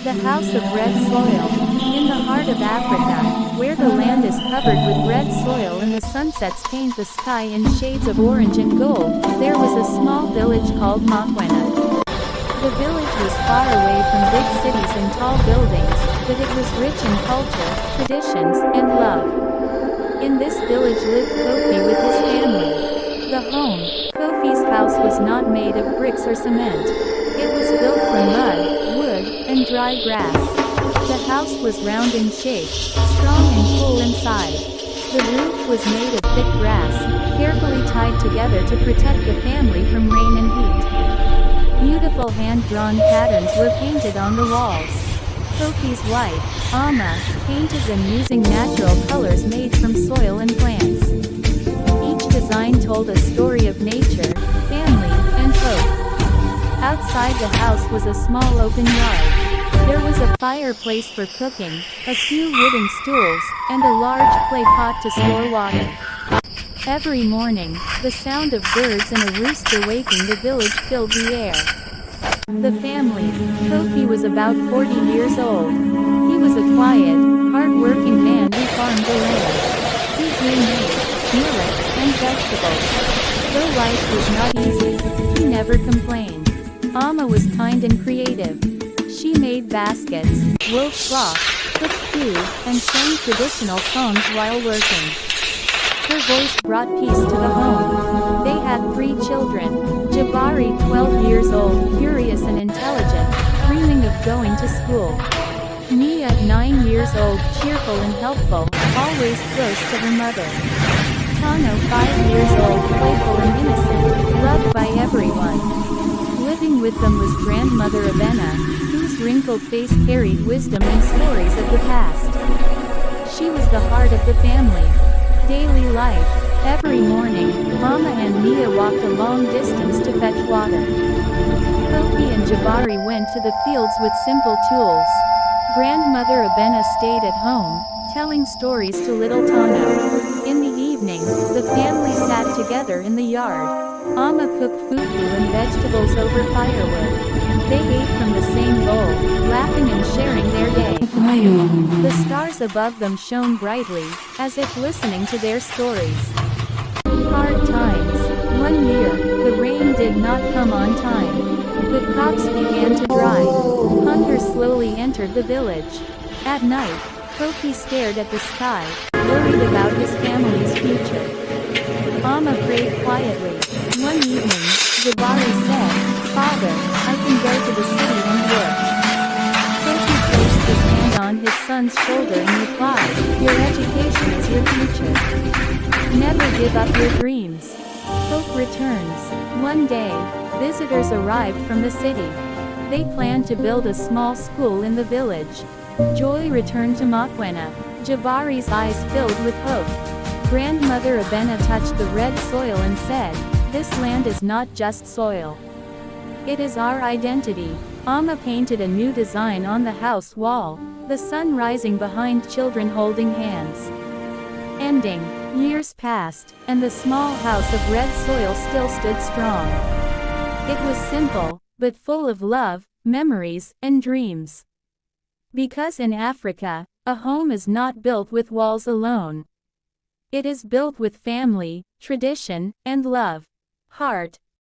The House of Red Soil. In the heart of Africa, where the land is covered with red soil and the sunsets paint the sky in shades of orange and gold, there was a small village called Makwena. The village was far away from big cities and tall buildings, but it was rich in culture, traditions, and love. In this village lived Kofi with his family. The home, Kofi's house, was not made of bricks or cement. It was built from mud, wood, and dry grass. The house was round in shape, strong and cool inside. The roof was made of thick grass, carefully tied together to protect the family from rain and heat. Beautiful hand-drawn patterns were painted on the walls. Kofi's wife, Ama, painted them using natural colors made from soil and plants. Each design told a story of nature, family, and hope. Outside the house was a small open yard. There was a fireplace for cooking, a few wooden stools, and a large clay pot to store water. Every morning, the sound of birds and a rooster waking the village filled the air. The family, Kofi was about 40 years old. He was a quiet, hard-working man who farmed the land. He grew maize, millet, and vegetables. Though life was not easy, he never complained. Ama was kind and creative. She made baskets, wove cloth, cooked food, and sang traditional songs while working. Her voice brought peace to the home. They had 3 children. Jabari, 12 years old, curious and intelligent, dreaming of going to school. Mia, 9 years old, cheerful and helpful, always close to her mother. Tano, 5 years old, playful and innocent, loved by everyone. Living with them was Grandmother Abena, whose wrinkled face carried wisdom and stories of the past. She was the heart of the family. Daily life. Every morning, Mama and Mia walked a long distance to fetch water. Kofi and Jabari went to the fields with simple tools. Grandmother Abena stayed at home, telling stories to little Tano. In the evening, the family sat together in the yard. Ama cooked fufu and vegetables over firewood. They ate from the same bowl, laughing and sharing their day. The stars above them shone brightly, as if listening to their stories. Hard times. One year, the rain did not come on time. The crops began to dry. Hunger slowly entered the village. At night, Kofi stared at the sky, worried about his family's future. Ama prayed quietly. One evening, Jabari said, "Father, I can go to the city and work." Kofi placed his hand on his son's shoulder and replied, "Your education is your future. Never give up your dreams." Hope returns. One day, visitors arrived from the city. They planned to build a small school in the village. Joy returned to Makwena. Jabari's eyes filled with hope. Grandmother Abena touched the red soil and said, "This land is not just soil. It is our identity." Ama painted a new design on the house wall, the sun rising behind children holding hands. Ending. Years passed, and the small house of red soil still stood strong. It was simple, but full of love, memories, and dreams. Because in Africa, a home is not built with walls alone. It is built with family, tradition, and love. Heart,